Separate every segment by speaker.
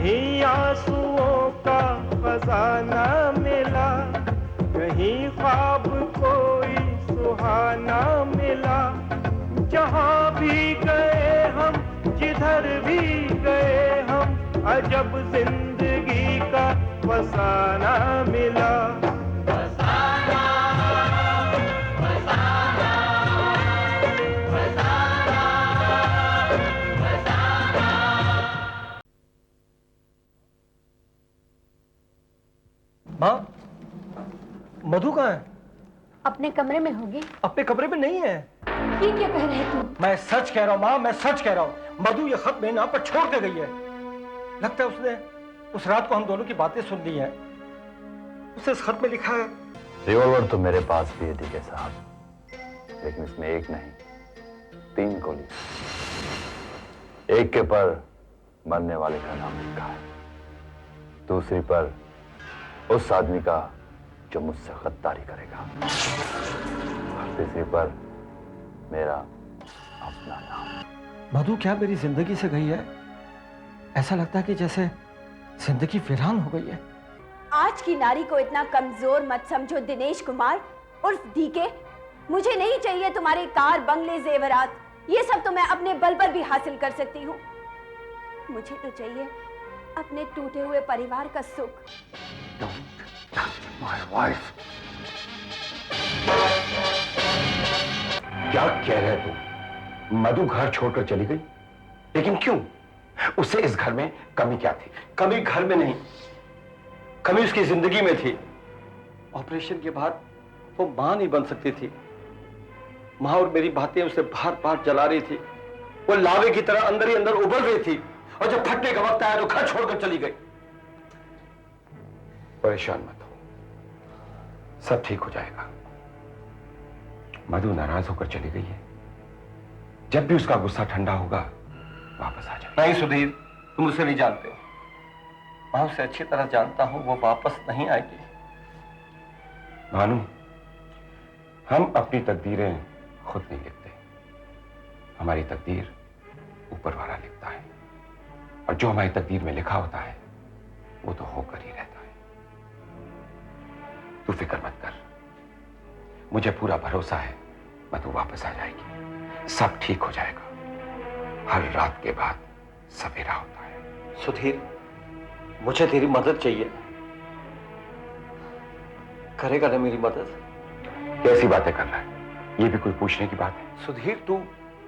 Speaker 1: कहीं आंसुओं का खजाना मिला, कहीं ख्वाब कोई सुहाना मिला। जहां भी गए हम, जिधर भी गए हम, अजब जिंदगी का फसाना मिला। फसाना, फसाना, फसाना, फसाना।
Speaker 2: माँ, मधु कहाँ है?
Speaker 3: अपने कमरे में होगी।
Speaker 2: अपने कमरे में नहीं है।
Speaker 3: ये क्या कह रहे तुम?
Speaker 2: मैं सच कह रहा हूँ माँ, मैं सच कह रहा हूँ। मधु ये खत मेरे नाम पर छोड़ के गई है। लगता है उसने उस रात को हम दोनों की बातें सुन ली हैं। उसने इस खत में लिखा है।
Speaker 4: रिवॉल्वर तो मेरे पास भी है डीके साहब, लेकिन इसमें एक नहीं 3 गोली। एक के पर मरने वाले का नाम लिखा है, दूसरी पर उस आदमी का जो मुझसे गद्दारी करेगा, और तीसरी पर मेरा अपना नाम।
Speaker 2: मधु क्या मेरी जिंदगी से गई है? ऐसा लगता है कि जैसे जिंदगी वीरान हो गई है।
Speaker 3: आज की नारी को इतना कमजोर मत समझो दिनेश कुमार उर्फ डीके। मुझे नहीं चाहिए तुम्हारे कार, बंगले, जेवरात। ये सब तो मैं अपने बल पर भी हासिल कर सकती हूँ। मुझे तो चाहिए अपने टूटे हुए परिवार का सुख।
Speaker 4: Don't touch my wife. क्या कह रहे तू? मधु घर छोड़कर चली गई, लेकिन क्यों? उसे इस घर में कमी क्या थी?
Speaker 2: कमी घर में नहीं, कमी उसकी जिंदगी में थी। ऑपरेशन के बाद वो मां नहीं बन सकती थी। मां और मेरी बातें उसे बार बार जला रही थी। वो लावे की तरह अंदर ही अंदर उबल रही थी, और जब फटने का वक्त आया तो घर छोड़कर चली गई।
Speaker 4: परेशान मत हो, सब ठीक हो जाएगा। मधु नाराज होकर चली गई है। जब भी उसका गुस्सा ठंडा होगा वापस आ जाए।
Speaker 2: नहीं सुधीर, तुम उसे नहीं जानते। मैं उसे अच्छी तरह जानता हूं, वो वापस नहीं आएगी।
Speaker 4: भानु, हम अपनी तकदीरें खुद नहीं लिखते, हमारी तकदीर ऊपर वाला लिखता है, और जो हमारी तकदीर में लिखा होता है वो तो होकर ही रहता है। तू फिक्र मत कर, मुझे पूरा भरोसा है मधु वापस आ जाएगी, सब ठीक हो जाएगा। हर रात के बाद सवेरा होता है।
Speaker 2: सुधीर, मुझे तेरी मदद चाहिए। करेगा ना मेरी मदद?
Speaker 4: कैसी बातें कर रहा है? ये भी कोई पूछने की बात है?
Speaker 2: सुधीर, तू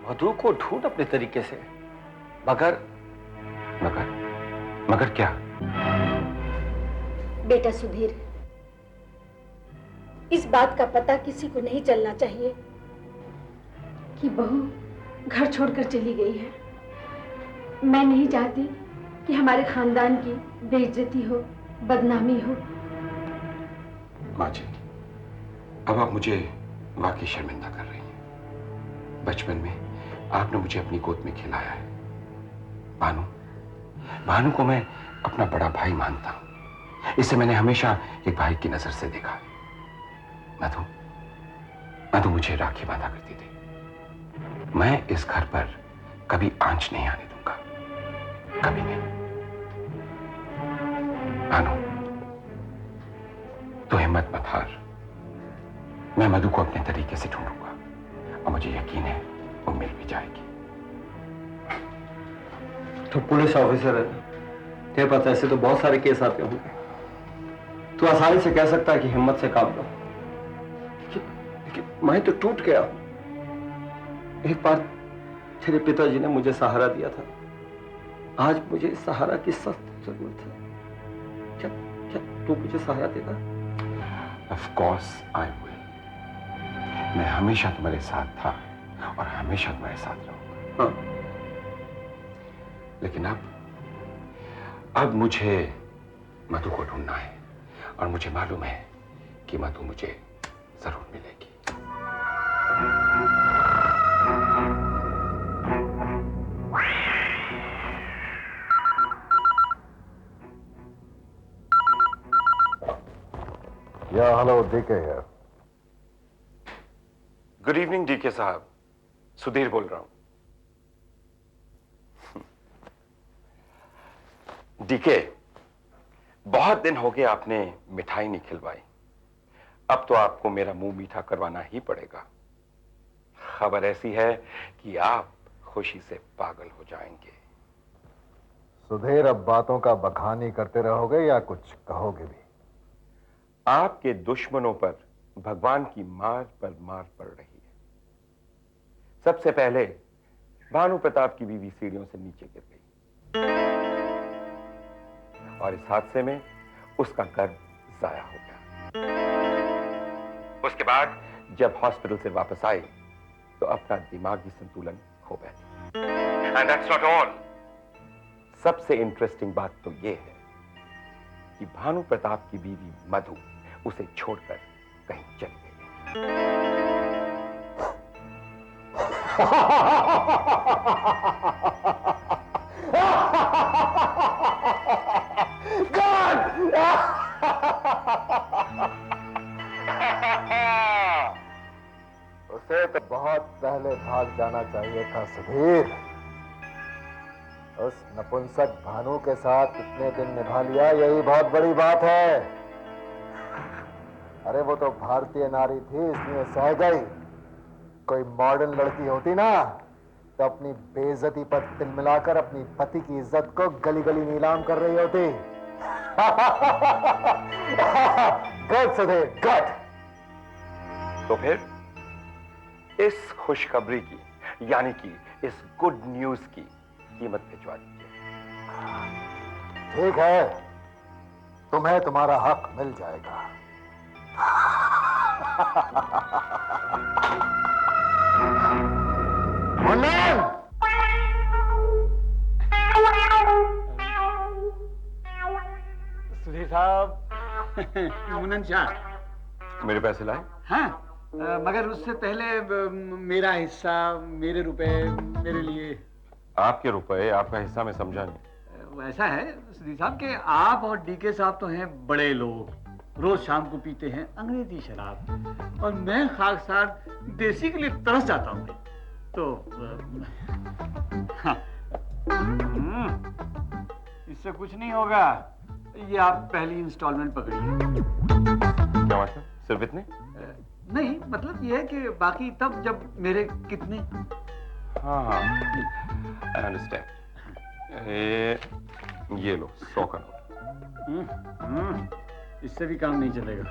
Speaker 2: मधु को ढूंढ अपने तरीके से, मगर
Speaker 4: मगर मगर क्या?
Speaker 3: बेटा सुधीर, इस बात का पता किसी को नहीं चलना चाहिए कि बहू घर छोड़कर चली गई है। मैं नहीं चाहती कि हमारे खानदान की बेइज्जती हो, बदनामी हो।
Speaker 4: माँ जी, अब आप मुझे वाकई शर्मिंदा कर रही हैं। बचपन में आपने मुझे अपनी गोद में खिलाया है। भानु को मैं अपना बड़ा भाई मानता हूं। इसे मैंने हमेशा एक भाई की नजर से देखा है। मधु मुझे राखी बांधा करती थी। मैं इस घर पर कभी आंच नहीं आने दूंगा, कभी नहीं। भानु, तो हिम्मत मत हार। मैं मधु को अपने तरीके से ढूंढूंगा, और मुझे यकीन है वो मिल भी जाएगी।
Speaker 2: तो पुलिस ऑफिसर है, तेरे पास ऐसे तो बहुत सारे केस आते होंगे। तू आसानी से कह सकता है कि हिम्मत से काम लो, लेकिन मैं तो टूट गया हूं। एक बार तेरे पिताजी ने मुझे सहारा दिया था, आज मुझे इस सहारा की सख्त जरूरत है। क्या क्या तू मुझे सहारा देगा?
Speaker 4: Of course I will. मैं हमेशा तुम्हारे साथ था और हमेशा तुम्हारे साथ रहूंगा।
Speaker 2: हाँ।
Speaker 4: लेकिन अब मुझे मधु को ढूंढना है, और मुझे मालूम है कि मधु मुझे जरूर मिलेगी।
Speaker 5: या हेलो, डीके है।
Speaker 4: गुड इवनिंग डीके साहब, सुधीर बोल रहा हूं।
Speaker 6: डीके, बहुत दिन हो गए आपने मिठाई नहीं खिलवाई। अब तो आपको मेरा मुंह मीठा करवाना ही पड़ेगा। खबर ऐसी है कि आप खुशी से पागल हो जाएंगे।
Speaker 5: सुधीर, अब बातों का बखानी करते रहोगे या कुछ कहोगे भी?
Speaker 6: आपके दुश्मनों पर भगवान की मार पर मार पड़ रही है। सबसे पहले भानु प्रताप की बीवी सीढ़ियों से नीचे गिर गई और इस हादसे में उसका गर्भ जाया हो गया। उसके बाद जब हॉस्पिटल से वापस आई तो अपना दिमागी संतुलन खो बैठी। And that's not all. सबसे इंटरेस्टिंग बात तो यह है कि भानु प्रताप की बीवी मधु उसे छोड़कर कहीं चली गई।
Speaker 5: उसे तो बहुत पहले भाग जाना चाहिए था सुधीर। उस नपुंसक भानु के साथ इतने दिन निभा लिया, यही बहुत बड़ी बात है। अरे वो तो भारतीय नारी थी, इसलिए सह गई। कोई मॉडर्न लड़की होती ना तो अपनी बेइज्जती पर तिल मिलाकर अपनी पति की इज्जत को गली गली नीलाम कर रही होती। Good Sudhir, good.
Speaker 6: तो फिर इस खुशखबरी की, यानी कि इस गुड न्यूज की कीमत भिजवा दीजिए।
Speaker 5: ठीक है, तुम्हें तुम्हारा हक मिल जाएगा। मुन्नन!
Speaker 7: सुधीर साहब, मुन्नन शाह।
Speaker 6: मेरे पैसे लाए?
Speaker 7: हाँ, मगर उससे पहले मेरा हिस्सा, मेरे रुपए मेरे लिए।
Speaker 6: आपके रुपए, आपका हिस्सा मैं समझा नहीं।
Speaker 7: ऐसा है सुधीर साहब कि आप और डीके साहब तो हैं बड़े लोग, रोज शाम को पीते हैं अंग्रेजी शराब, और मैं खाकसार देसी के लिए तरस जाता हूँ। तो हाँ, इससे कुछ नहीं होगा। ये आप पहली इंस्टॉलमेंट पकड़िए।
Speaker 6: क्या मतलब? सिर्फ इतने?
Speaker 7: नहीं, मतलब ये है कि बाकी तब जब मेरे कितने।
Speaker 6: हाँ, आई अंडरस्टैंड। ये लो 100 का नोट।
Speaker 7: इससे भी काम नहीं चलेगा।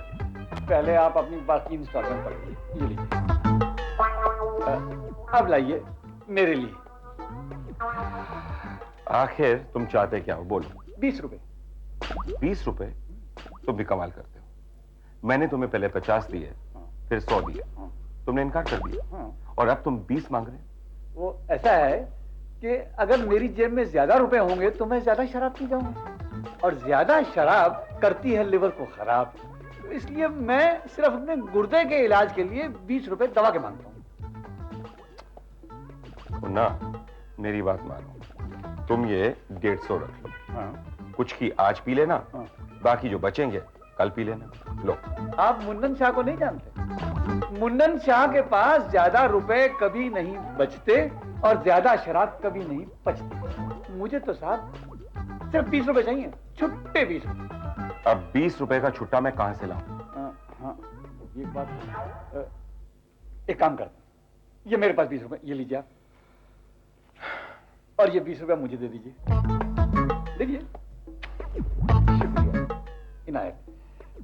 Speaker 7: पहले आप अपनी बाकी इंस्टॉलमेंट पकड़िए, ये लीजिए। अब लाइए मेरे लिए।
Speaker 6: आखिर तुम चाहते क्या हो, बोलो।
Speaker 7: 20 रुपए।
Speaker 6: 20 रुपए? तुम भी कमाल करते हो। मैंने तुम्हें पहले 50 दिए, फिर 100 दिए, तुमने इनकार कर दिया, और अब तुम 20 मांग रहे हो।
Speaker 7: वो ऐसा है कि अगर मेरी जेब में ज्यादा रुपए होंगे तो मैं ज्यादा शराब पी जाऊंगा, और ज्यादा शराब करती है लिवर को खराब। तो इसलिए मैं सिर्फ अपने गुर्दे के इलाज के लिए 20 रुपए दवा के मांगता हूँ।
Speaker 6: ना, मेरी बात मानो, तुम ये 150 रख लो। कुछ की आज पी लेना, बाकी जो बचेंगे कल पी लेना। लो।
Speaker 7: आप मुन्नन शाह को नहीं जानते? मुन्नन शाह के पास ज्यादा रुपए कभी नहीं बचते और ज्यादा शराब कभी नहीं पचती। मुझे तो साहब सिर्फ 20 रुपए चाहिए, छुट्टे 20 रुपए।
Speaker 6: अब 20 रुपए का छुट्टा मैं कहां से लाऊं?
Speaker 7: हाँ, ये बात। एक काम करते, ये मेरे पास 20 रुपए, ये लीजिए आप, और ये 20 रुपए मुझे दे दीजिए। देखिए, शुक्रिया इनायत।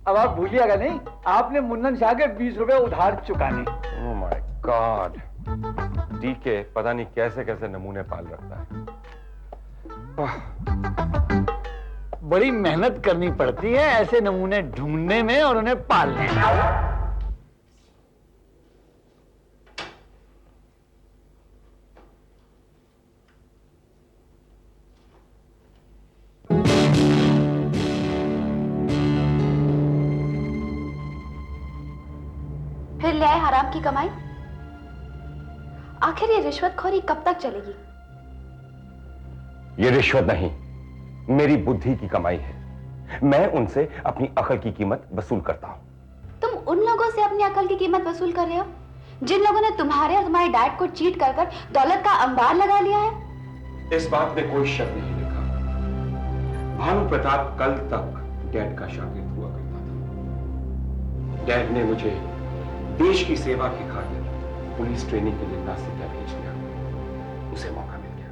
Speaker 7: अब आप भूलिएगा नहीं, आपने मुन्नन शाह के 20 रुपए उधार चुकाने।
Speaker 6: ओह माय गॉड, डीके पता नहीं कैसे कैसे नमूने पाल रखता है।
Speaker 7: बड़ी मेहनत करनी पड़ती है ऐसे नमूने ढूंढने में और उन्हें पालने में।
Speaker 3: फिर ले आए हराम की कमाई। आखिर ये रिश्वतखोरी कब तक चलेगी?
Speaker 6: ये रिश्वत नहीं, मेरी बुद्धि की कमाई है। मैं उनसे अपनी अकल की कीमत वसूल करता हूं।
Speaker 3: तुम उन लोगों से अपनी अकल की कीमत वसूल कर रहे हो जिन लोगों ने तुम्हारे और तुम्हारे डैड को चीट कर दौलत का अंबार लगा लिया है।
Speaker 6: इस बात में कोई शक नहीं लिखा। भानु प्रताप कल तक डैड का शागिर्द हुआ करता था। डैड ने मुझे देश की सेवा की खातिर पुलिस ट्रेनिंग के लिए नासिका भेज दिया। उसे मौका मिल गया,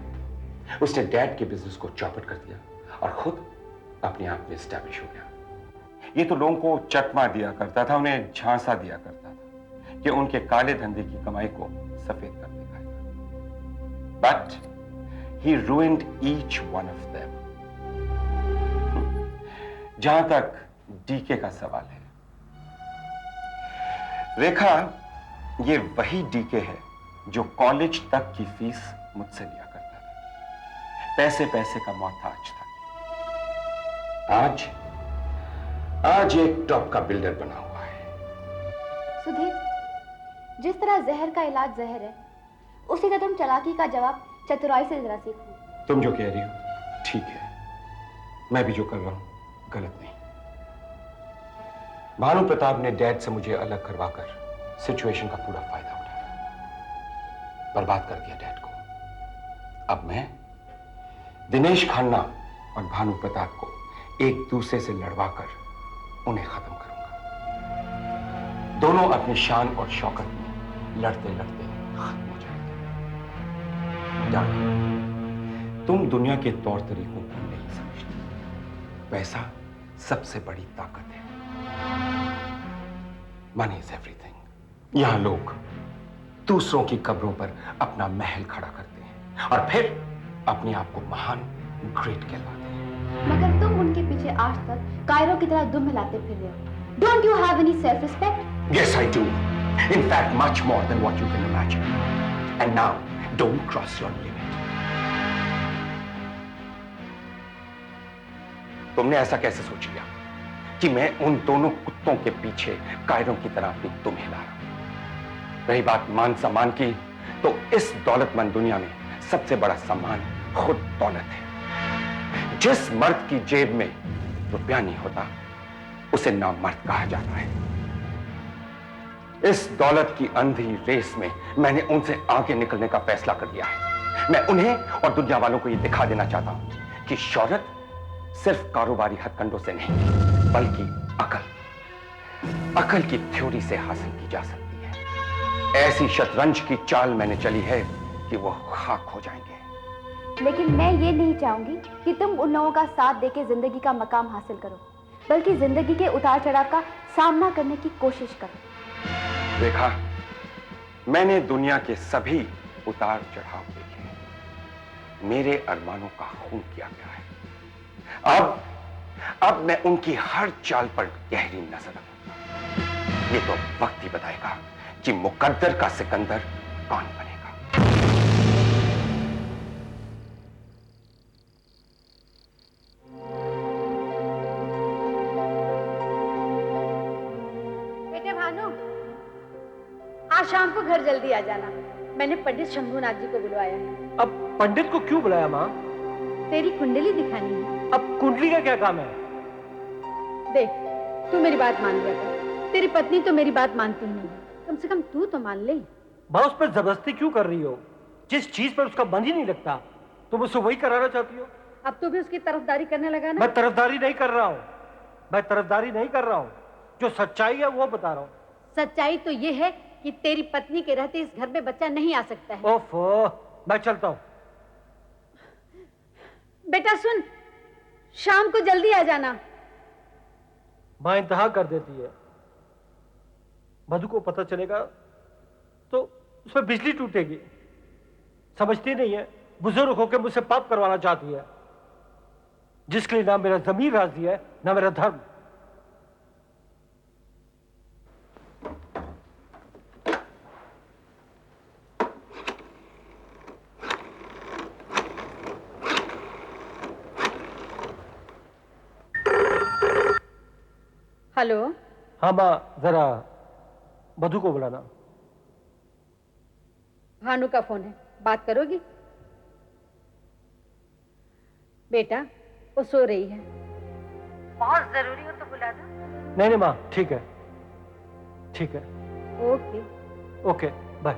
Speaker 6: उसने डैड के बिजनेस को चौपट कर दिया और खुद अपने आप में एस्टैब्लिश हो गया। ये तो लोगों को चकमा दिया करता था, उन्हें झांसा दिया करता था कि उनके काले धंधे की कमाई को सफेद कर दिखाएगा। But he ruined each one of them. जहां तक डीके का सवाल है, रेखा, ये वही डीके है जो कॉलेज तक की फीस मुझसे लिया करता था। पैसे पैसे का मोहताज था। आज एक टॉप का बिल्डर बना हुआ है।
Speaker 3: सुधीर, जिस तरह जहर का इलाज जहर है, उसी तरह तुम चालाकी का जवाब चतुराई से जरा सीखो।
Speaker 6: तुम जो कह रही हो ठीक है, मैं भी जो कर रहा हूं गलत नहीं। भानु प्रताप ने डैड से मुझे अलग करवाकर सिचुएशन का पूरा फायदा उठाया, बर्बाद कर दिया डैड को। अब मैं दिनेश खन्ना और भानु प्रताप को एक दूसरे से लड़वाकर उन्हें खत्म करूंगा। दोनों अपनी शान और शौकत में लड़ते लड़ते खत्म हो जाएंगे। डार्लिंग, तुम दुनिया के तौर तरीकों को नहीं समझती। पैसा सबसे बड़ी ताकत है। Money is everything. यहां लोग दूसरों की कब्रों पर अपना महल खड़ा करते हैं और फिर अपने आप को महान ग्रेट कहलाते हैं।
Speaker 3: मगर तुम उनके पीछे आज तक कायरों की तरह दुम हिलाते फिर रहे हो। Don't you have any self respect?
Speaker 6: Yes, I do. In fact, much more than what you can imagine. And now, don't cross your limit. तुमने ऐसा कैसे सोच लिया कि मैं उन दोनों कुत्तों के पीछे कायरों की तरह अपनी दुम हिला रहा हूं? रही बात मान सम्मान की, तो इस दौलतमंद दुनिया में सबसे बड़ा सम्मान खुद दौलत है। जिस मर्द की जेब में रुपया नहीं होता, उसे नामर्द कहा जाता है। इस दौलत की अंधी रेस में मैंने उनसे आगे निकलने का फैसला कर लिया है। मैं उन्हें और दुनिया वालों को यह दिखा देना चाहता हूं कि शौहरत सिर्फ कारोबारी हथकंडों से नहीं, बल्कि अकल की थ्योरी से हासिल की जा सकती है। ऐसी शतरंज की चाल मैंने चली है कि वो खाक हो जाएंगे।
Speaker 3: लेकिन मैं ये नहीं चाहूंगी कि तुम उन लोगों का साथ देके जिंदगी का मकाम हासिल करो, बल्कि जिंदगी के उतार चढ़ाव का सामना करने की कोशिश करो।
Speaker 6: देखा, मैंने दुनिया के सभी उतार चढ़ाव देखे। मेरे अरमानों का खून किया गया है। अब मैं उनकी हर चाल पर गहरी नजर रखूंगा। ये तो वक्त ही बताएगा कि मुकद्दर का सिकंदर कौन बनेगा।
Speaker 8: बेटे भानु, आज शाम को घर जल्दी आ जाना। मैंने पंडित शंभुनाथ जी को बुलवाया है।
Speaker 2: अब पंडित को क्यों बुलाया माँ?
Speaker 8: तेरी कुंडली दिखानी है।
Speaker 2: अब कुंडली का क्या काम है?
Speaker 8: देख, तू मेरी बात मान लिया कर। तेरी पत्नी तो मेरी बात मानती ही नहीं है, कम से कम तू तो मान ले।
Speaker 2: माँ, उस पर जबरदस्ती क्यों कर रही हो? जिस चीज पर उसका मन ही नहीं लगता, तुम उससे वही कराना चाहती हो।
Speaker 8: अब तू भी उसकी तरफदारी करने लगा ना?
Speaker 2: मैं तरफदारी नहीं कर रहा हूँ। जो सच्चाई है वो बता रहा हूँ।
Speaker 8: सच्चाई तो ये है कि तेरी पत्नी के रहते इस घर में बच्चा नहीं आ सकता है।
Speaker 2: ओफो, मैं चलता हूँ।
Speaker 8: बेटा सुन, शाम को जल्दी आ जाना।
Speaker 2: माँ इंतहा कर देती है। मधु को पता चलेगा तो उसमें बिजली टूटेगी। समझती नहीं है, बुजुर्ग होकर मुझसे पाप करवाना चाहती है, जिसके लिए ना मेरा जमीर राजी है ना मेरा धर्म।
Speaker 8: हेलो।
Speaker 2: हाँ माँ, जरा मधु को बुलाना।
Speaker 8: भानु का फोन है, बात करोगी? बेटा, वो सो रही है। बहुत जरूरी हो तो बुला दो।
Speaker 2: नहीं माँ, ठीक है। Okay, bye.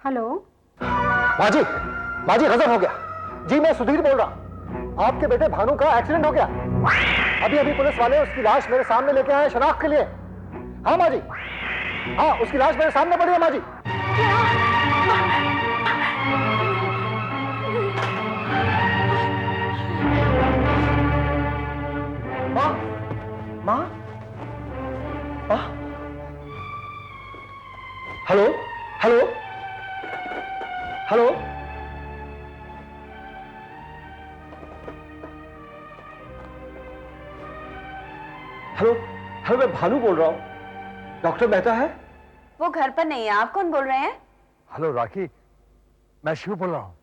Speaker 8: हेलो।
Speaker 5: माँ जी गजब हो गया जी। मैं सुधीर बोल रहा हूँ। आपके बेटे भानु का एक्सीडेंट हो गया। अभी अभी पुलिस वाले उसकी लाश मेरे सामने लेके आए शनाख्त के लिए। हाँ माँ जी, हाँ उसकी लाश मेरे सामने पड़ी है माँ जी।
Speaker 2: माँ माँ माँ, hello hello hello hello hello, मैं भानु बोल रहा हूँ। डॉक्टर मेहता है?
Speaker 3: वो घर पर नहीं है। आप कौन बोल रहे हैं?
Speaker 5: हेलो राखी, मैं शिव बोल रहा हूँ।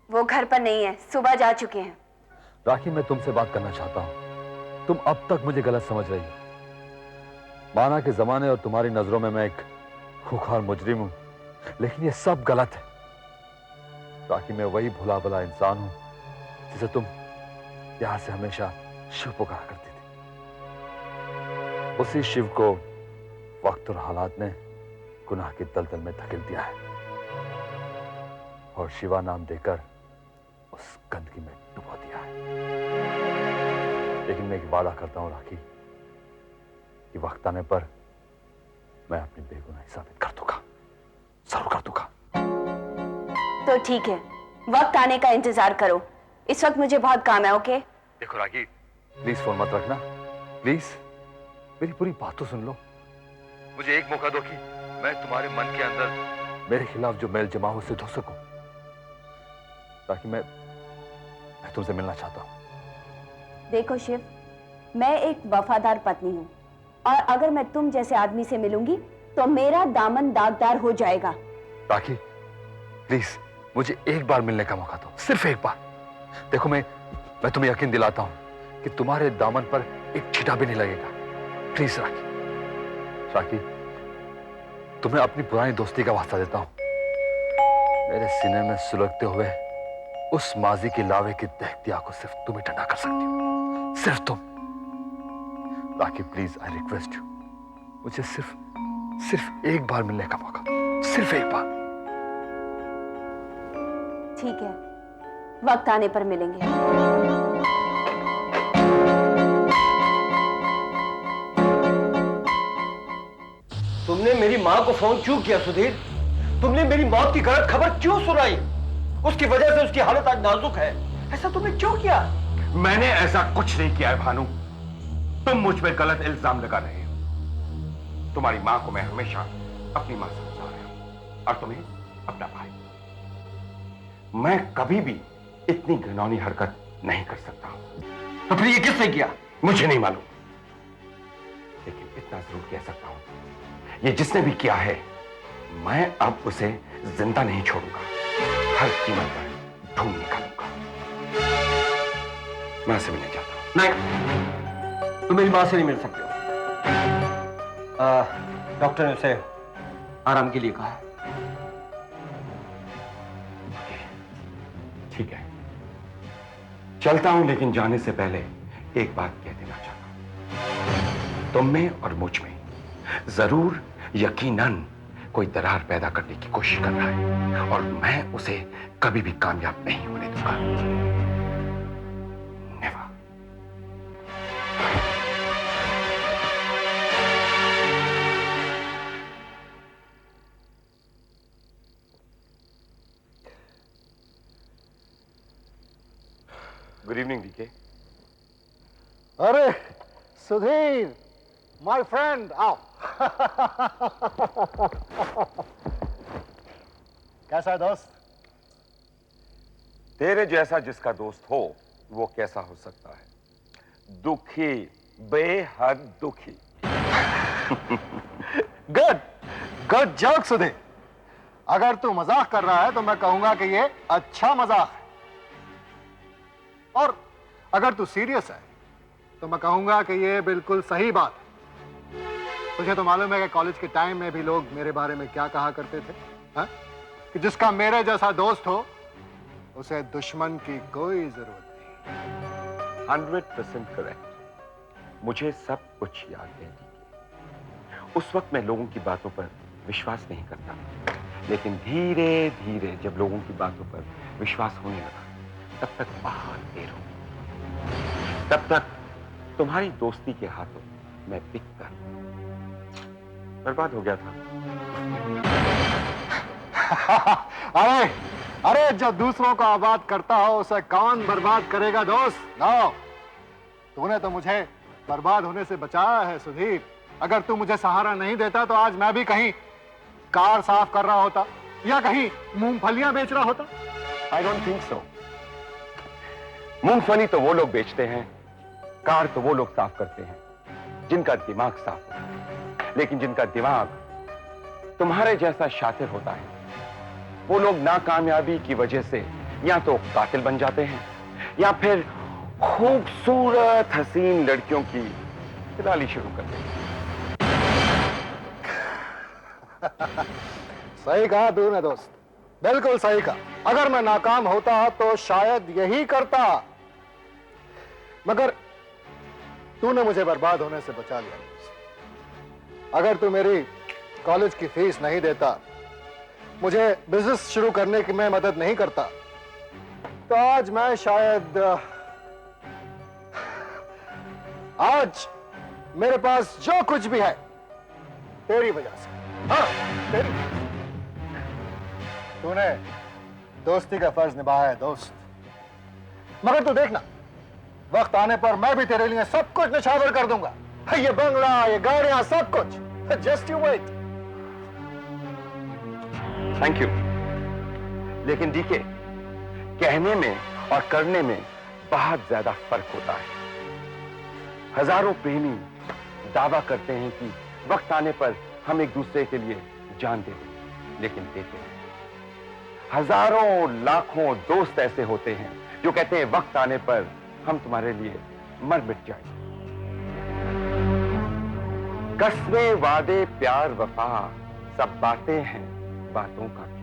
Speaker 3: वो घर पर नहीं है, सुबह जा चुके हैं।
Speaker 4: राखी, मैं तुमसे बात करना चाहता हूं। तुम अब तक मुझे गलत समझ रही हो। माना कि जमाने और तुम्हारी नजरों में मैं एक खूंखार मुजरिम हूं, लेकिन ये सब गलत है। राखी, मैं वही भुला भला इंसान हूं जिसे तुम प्यार से हमेशा शिव पुकारा करती थी। उसी शिव को वक्त और हालात ने गुनाह की दलदल में धकेल दिया है और शिवा नाम देकर उस गंदगी में डुबो दिया है। लेकिन मैं एक वादा करता हूं राखी कि वक्त आने पर मैं अपनी बेगुनाही साबित कर दूंगा, जरूर कर दूंगा।
Speaker 3: तो ठीक है, वक्त आने का इंतजार करो। इस वक्त मुझे बहुत काम है। ओके?
Speaker 4: देखो राखी, प्लीज फोन मत रखना, प्लीज मेरी पूरी बात तो सुन लो। मुझे एक मौका दो कि मैं तुम्हारे मन के अंदर मेरे खिलाफ जो मैल जमा हो उसे धो सकूं। ताकि मैं तुमसे मिलना चाहता हूं।
Speaker 3: देखो शिव, मैं एक वफादार पत्नी हूँ और अगर मैं तुम जैसे आदमी से मिलूंगी तो मेरा दामन दागदार हो जाएगा।
Speaker 4: राखी, प्लीज मुझे एक बार मिलने का मौका दो, सिर्फ एक बार। देखो मैं तुम्हें यकीन दिलाता हूं कि तुम्हारे दामन पर एक छींटा भी नहीं लगेगा। प्लीज राखी, राखी तुम्हें अपनी पुरानी दोस्ती का वास्ता देता हूं। मेरे सीने में सुलगते हुए उस माजी की लावे की दहकती आग को सिर्फ तुम ही ठंडा कर सकती हो, सिर्फ तुम। राखी प्लीज, आई रिक्वेस्ट यू, मुझे सिर्फ एक बार मिलने का मौका, सिर्फ एक बार।
Speaker 3: ठीक है, वक्त आने पर मिलेंगे।
Speaker 2: तुमने मेरी मां को फोन क्यों किया सुधीर? तुमने मेरी मौत की गलत खबर क्यों सुनाई? उसकी वजह से उसकी हालत आज नाजुक है। ऐसा तुमने क्यों किया?
Speaker 6: मैंने ऐसा कुछ नहीं किया है भानु। तुम मुझ पर गलत इल्जाम लगा रहे हो। तुम्हारी मां को मैं हमेशा अपनी मां समझता रहा हूं और तुम्हें अपना भाई। मैं कभी भी इतनी घिनौनी हरकत नहीं कर सकता हूं।
Speaker 2: तो फिर ये किसने किया?
Speaker 6: मुझे नहीं मालूम, लेकिन इतना जरूर कह सकता हूं, ये जिसने भी किया है, मैं अब उसे जिंदा नहीं छोड़ूंगा। हर कीमत पर ढूंढ निकालूंगा। मैं उससे मिलने चाहता हूं।
Speaker 2: नहीं, तुम मेरी मां से नहीं मिल सकते हो। डॉक्टर ने उसे आराम के लिए कहा है।
Speaker 6: ठीक है, चलता हूं, लेकिन जाने से पहले एक बात कह देना चाहता हूं। तुम में और मुझ में जरूर यकीनन कोई दरार पैदा करने की कोशिश कर रहा है और मैं उसे कभी भी कामयाब नहीं होने दूंगा। नेवर। Good evening DK.
Speaker 5: अरे सुधीर, माय फ्रेंड, आओ। कैसा है दोस्त?
Speaker 6: तेरे जैसा जिसका दोस्त हो वो कैसा हो सकता है? दुखी, बेहद दुखी।
Speaker 5: Good good joke Sudhir. अगर तू मजाक कर रहा है तो मैं कहूंगा कि ये अच्छा मजाक है, और अगर तू सीरियस है तो मैं कहूंगा कि ये बिल्कुल सही बात है। तुझे तो मालूम है कि कॉलेज के टाइम में भी लोग मेरे बारे में क्या कहा करते थे, हा? कि जिसका मेरे जैसा दोस्त हो उसे दुश्मन की कोई जरूरत नहीं।
Speaker 6: 100% करेक्ट। मुझे सब कुछ याद है डीके, उस वक्त मैं लोगों की बातों पर विश्वास नहीं करता, लेकिन धीरे धीरे जब लोगों की बातों पर विश्वास होने लगा, तब तक बहुत देर हो गई। तब तक तुम्हारी दोस्ती के हाथों मैं बिककर बर्बाद हो गया था।
Speaker 5: अरे अरे, जो दूसरों को आबाद करता हो उसे कौन बर्बाद करेगा दोस्त? नो, तूने तो मुझे बर्बाद होने से बचाया है सुधीर। अगर तू मुझे सहारा नहीं देता तो आज मैं भी कहीं कार साफ कर रहा होता या कहीं मूंगफलियां बेच रहा होता।
Speaker 6: I don't think so. मूंगफली तो वो लोग बेचते हैं, कार तो वो लोग साफ करते हैं जिनका दिमाग साफ होता है। लेकिन जिनका दिमाग तुम्हारे जैसा शातिर होता है, वो लोग नाकामयाबी की वजह से या तो कातिल बन जाते हैं या फिर खूबसूरत हसीन लड़कियों की दिलाली शुरू कर देते हैं।
Speaker 5: सही कहा तूने दोस्त, बिल्कुल सही कहा। अगर मैं नाकाम होता तो शायद यही करता, मगर तूने मुझे बर्बाद होने से बचा लिया। अगर तू मेरी कॉलेज की फीस नहीं देता, मुझे बिजनेस शुरू करने की में मदद नहीं करता, तो आज मैं शायद आज मेरे पास जो कुछ भी है तेरी वजह से। हाँ, तेरी। तूने दोस्ती का फर्ज निभाया है दोस्त, मगर तू देखना, वक्त आने पर मैं भी तेरे लिए सब कुछ निछावर कर दूंगा। ये बंगला, ये गाड़ियां, सब कुछ। Just you wait.
Speaker 6: Thank you. लेकिन डीके, कहने में और करने में बहुत ज्यादा फर्क होता है। हजारों प्रेमी दावा करते हैं कि वक्त आने पर हम एक दूसरे के लिए जान दे दें, लेकिन देते हैं। हजारों लाखों दोस्त ऐसे होते हैं जो कहते हैं वक्त आने पर हम तुम्हारे लिए मर मिट जाएंगे। कस्में, वादे, प्यार, वफा, सब बातें हैं, बातों का क्या?